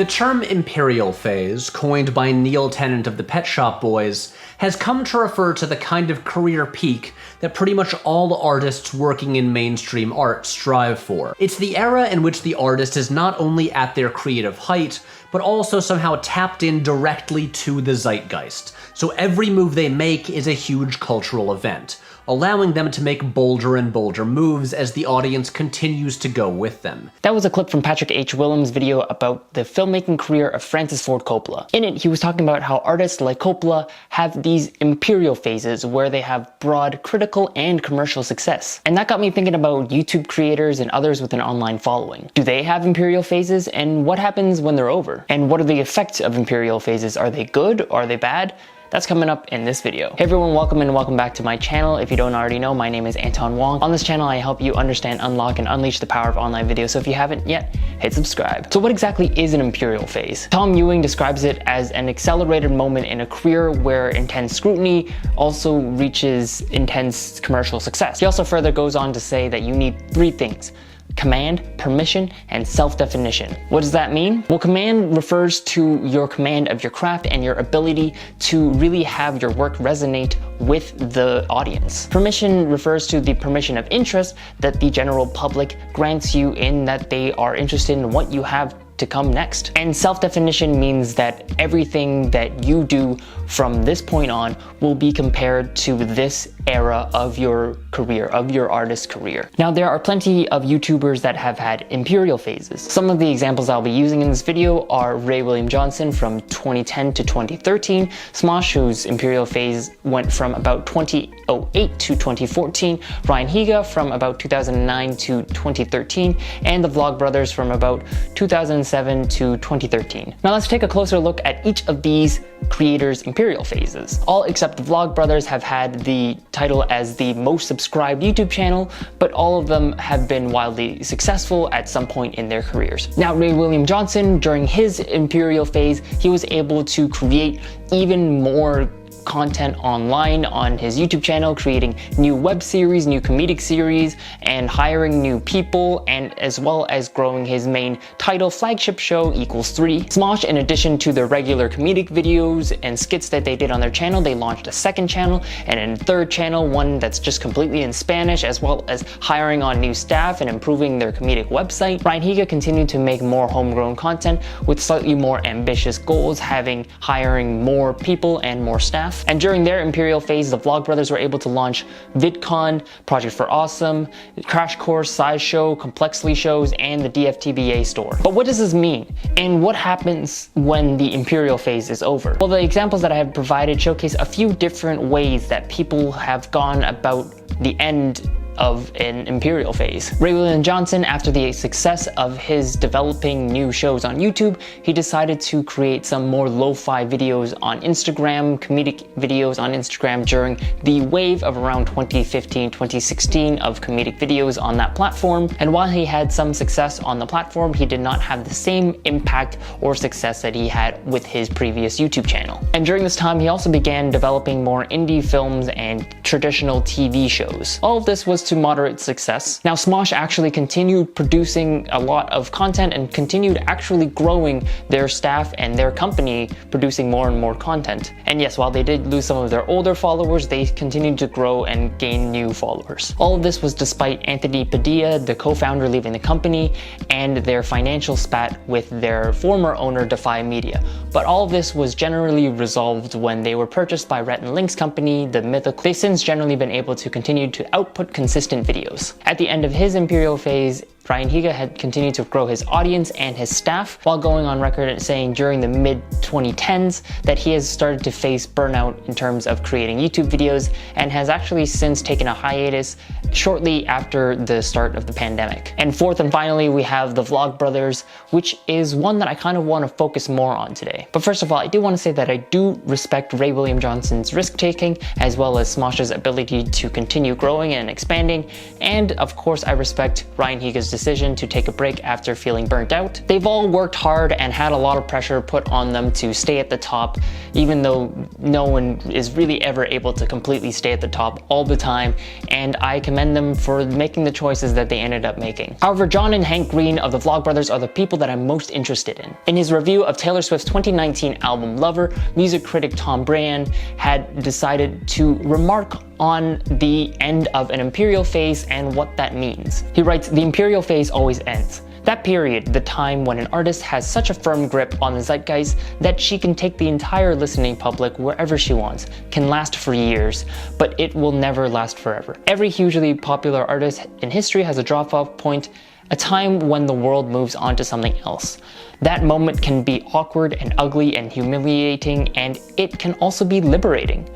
The term Imperial Phase, coined by Neil Tennant of the Pet Shop Boys, has come to refer to the kind of career peak that pretty much all artists working in mainstream art strive for. It's the era in which the artist is not only at their creative height, but also somehow tapped in directly to the zeitgeist. So every move they make is a huge cultural event, allowing them to make bolder and bolder moves as the audience continues to go with them. That was a clip from Patrick H. Willems' video about the filmmaking career of Francis Ford Coppola. In it, he was talking about how artists like Coppola have these imperial phases where they have broad critical and commercial success. And that got me thinking about YouTube creators and others with an online following. Do they have imperial phases, and what happens when they're over? And what are the effects of imperial phases? Are they good? Are they bad? That's coming up in this video. Hey everyone, welcome back to my channel. If you don't already know, my name is Anton Wong. On this channel, I help you understand, unlock, and unleash the power of online video. So if you haven't yet, hit subscribe. So what exactly is an imperial phase? Tom Ewing describes it as an accelerated moment in a career where intense scrutiny also reaches intense commercial success. He also further goes on to say that you need three things: command, permission, and self-definition. What does that mean? Well, command refers to your command of your craft and your ability to really have your work resonate with the audience. Permission refers to the permission of interest that the general public grants you in that they are interested in what you have to come next. And self-definition means that everything that you do from this point on will be compared to this era of your career, of your artist career. Now, there are plenty of YouTubers that have had imperial phases. Some of the examples I'll be using in this video are Ray William Johnson from 2010 to 2013, Smosh, whose imperial phase went from about 2008 to 2014, Ryan Higa from about 2009 to 2013, and the Vlogbrothers from about 2007 to 2013. Now let's take a closer look at each of these creators' imperial phases. All except the Vlogbrothers have had the title as the most subscribed YouTube channel, but all of them have been wildly successful at some point in their careers. Now, Ray William Johnson, during his imperial phase, he was able to create even more content online on his YouTube channel, creating new web series, new comedic series, and hiring new people, and as well as growing his main title flagship show, Equals 3. Smosh, in addition to the regular comedic videos and skits that they did on their channel, they launched a second channel and a third channel, one that's just completely in Spanish, as well as hiring on new staff and improving their comedic website. Ryan Higa continued to make more homegrown content with slightly more ambitious goals, hiring more people and more staff. And during their imperial phase, the Vlogbrothers were able to launch VidCon, Project for Awesome, Crash Course, SciShow, Complexly Shows, and the DFTBA store. But what does this mean? And what happens when the imperial phase is over? Well, the examples that I have provided showcase a few different ways that people have gone about the end of an imperial phase. Ray William Johnson, after the success of his developing new shows on YouTube, he decided to create some more lo-fi videos on Instagram, comedic videos on Instagram during the wave of around 2015, 2016 of comedic videos on that platform. And while he had some success on the platform, he did not have the same impact or success that he had with his previous YouTube channel. And during this time, he also began developing more indie films and traditional TV shows. All of this was to moderate success. Now, Smosh actually continued producing a lot of content and continued actually growing their staff and their company, producing more and more content. And yes, while they did lose some of their older followers, they continued to grow and gain new followers. All of this was despite Anthony Padilla, the co-founder, leaving the company, and their financial spat with their former owner, Defy Media. But all of this was generally resolved when they were purchased by Rhett and Link's company, The Mythical. They've since generally been able to continue to output consistent videos. At the end of his imperial phase, Ryan Higa had continued to grow his audience and his staff, while going on record saying during the mid-2010s that he has started to face burnout in terms of creating YouTube videos, and has actually since taken a hiatus shortly after the start of the pandemic. And fourth and finally, we have the Vlogbrothers, which is one that I kind of want to focus more on today. But first of all, I do want to say that I do respect Ray William Johnson's risk-taking, as well as Smosh's ability to continue growing and expanding, and of course I respect Ryan Higa's father's decision to take a break after feeling burnt out. They've all worked hard and had a lot of pressure put on them to stay at the top, even though no one is really ever able to completely stay at the top all the time, and I commend them for making the choices that they ended up making. However, John and Hank Green of the Vlogbrothers are the people that I'm most interested in. In his review of Taylor Swift's 2019 album Lover, music critic Tom Brand had decided to remark on the end of an Imperial Phase and what that means. He writes, "The Imperial Phase always ends. That period, the time when an artist has such a firm grip on the zeitgeist that she can take the entire listening public wherever she wants, can last for years, but it will never last forever. Every hugely popular artist in history has a drop-off point, a time when the world moves on to something else. That moment can be awkward and ugly and humiliating, and it can also be liberating.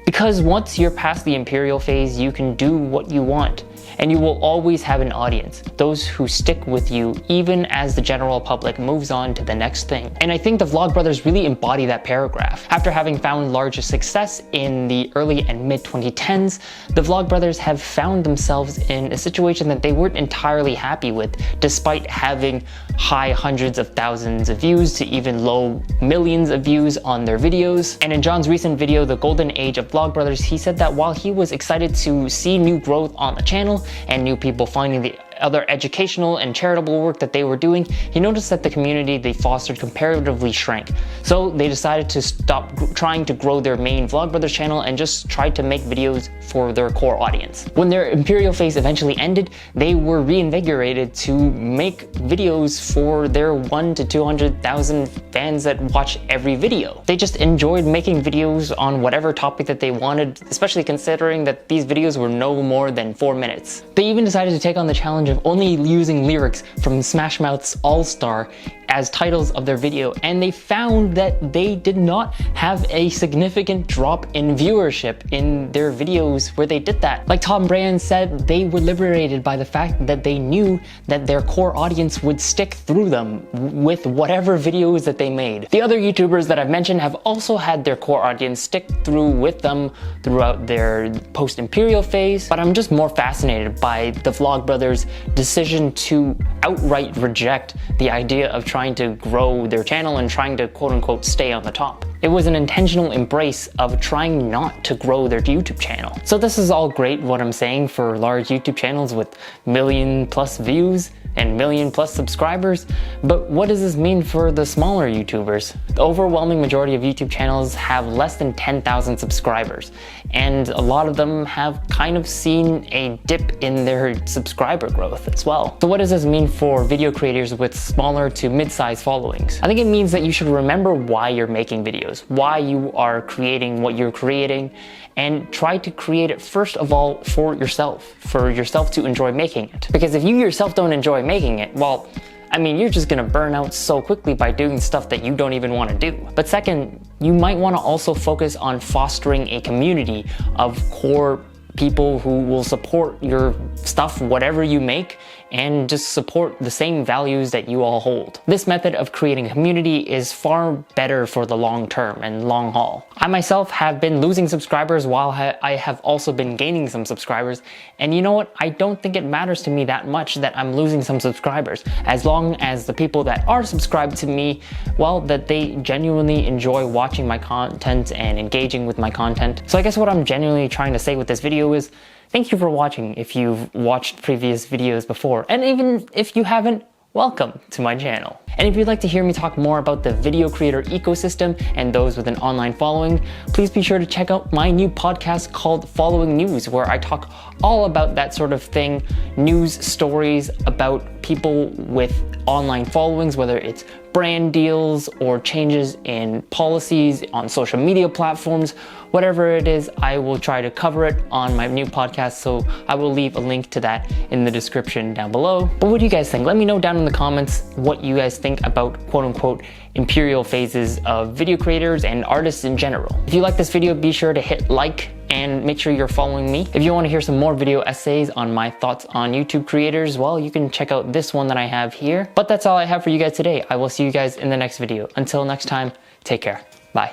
Because once you're past the Imperial Phase, you can do what you want. And you will always have an audience, those who stick with you even as the general public moves on to the next thing." And I think the Vlogbrothers really embody that paragraph. After having found larger success in the early and mid 2010s, the Vlogbrothers have found themselves in a situation that they weren't entirely happy with, despite having high hundreds of thousands of views to even low millions of views on their videos. And in John's recent video, The Golden Age of Vlogbrothers, he said that while he was excited to see new growth on the channel, and new people finding the other educational and charitable work that they were doing, he noticed that the community they fostered comparatively shrank. So they decided to stop trying to grow their main Vlogbrothers channel and just tried to make videos for their core audience. When their Imperial Phase eventually ended, they were reinvigorated to make videos for their 1 to 200,000 fans that watch every video. They just enjoyed making videos on whatever topic that they wanted, especially considering that these videos were no more than 4 minutes. They even decided to take on the challenge of only using lyrics from Smash Mouth's All-Star as titles of their video, and they found that they did not have a significant drop in viewership in their videos where they did that. Like Tom Brand said, they were liberated by the fact that they knew that their core audience would stick through them with whatever videos that they made. The other YouTubers that I've mentioned have also had their core audience stick through with them throughout their Post-Imperial Phase, but I'm just more fascinated by the Vlogbrothers' decision to outright reject the idea of trying to grow their channel and trying to quote-unquote stay on the top. It was an intentional embrace of trying not to grow their YouTube channel. So this is all great, what I'm saying, for large YouTube channels with million-plus views and million-plus subscribers, but what does this mean for the smaller YouTubers? The overwhelming majority of YouTube channels have less than 10,000 subscribers, and a lot of them have kind of seen a dip in their subscriber growth as well. So what does this mean for video creators with smaller to mid-sized followings? I think it means that you should remember why you're making videos, why you are creating what you're creating, and try to create it first of all for yourself to enjoy making it. Because if you yourself don't enjoy making it, well, I mean, you're just gonna burn out so quickly by doing stuff that you don't even want to do. But second, you might want to also focus on fostering a community of core people who will support your stuff, whatever you make, and just support the same values that you all hold. This method of creating a community is far better for the long term and long haul. I myself have been losing subscribers while I have also been gaining some subscribers, and you know what? I don't think it matters to me that much that I'm losing some subscribers, as long as the people that are subscribed to me, well, that they genuinely enjoy watching my content and engaging with my content. So I guess what I'm genuinely trying to say with this video is, thank you for watching if you've watched previous videos before, and even if you haven't, welcome to my channel. And if you'd like to hear me talk more about the video creator ecosystem and those with an online following, please be sure to check out my new podcast called Following News, where I talk all about that sort of thing, news stories about people with online followings, whether it's brand deals or changes in policies on social media platforms, whatever it is, I will try to cover it on my new podcast, so I will leave a link to that in the description down below. But what do you guys think? Let me know down in the comments what you guys think about quote-unquote imperial phases of video creators and artists in general. If you like this video, be sure to hit like and make sure you're following me. If you want to hear some more video essays on my thoughts on YouTube creators, well, you can check out this one that I have here. But that's all I have for you guys today. I will see you guys in the next video. Until next time, take care.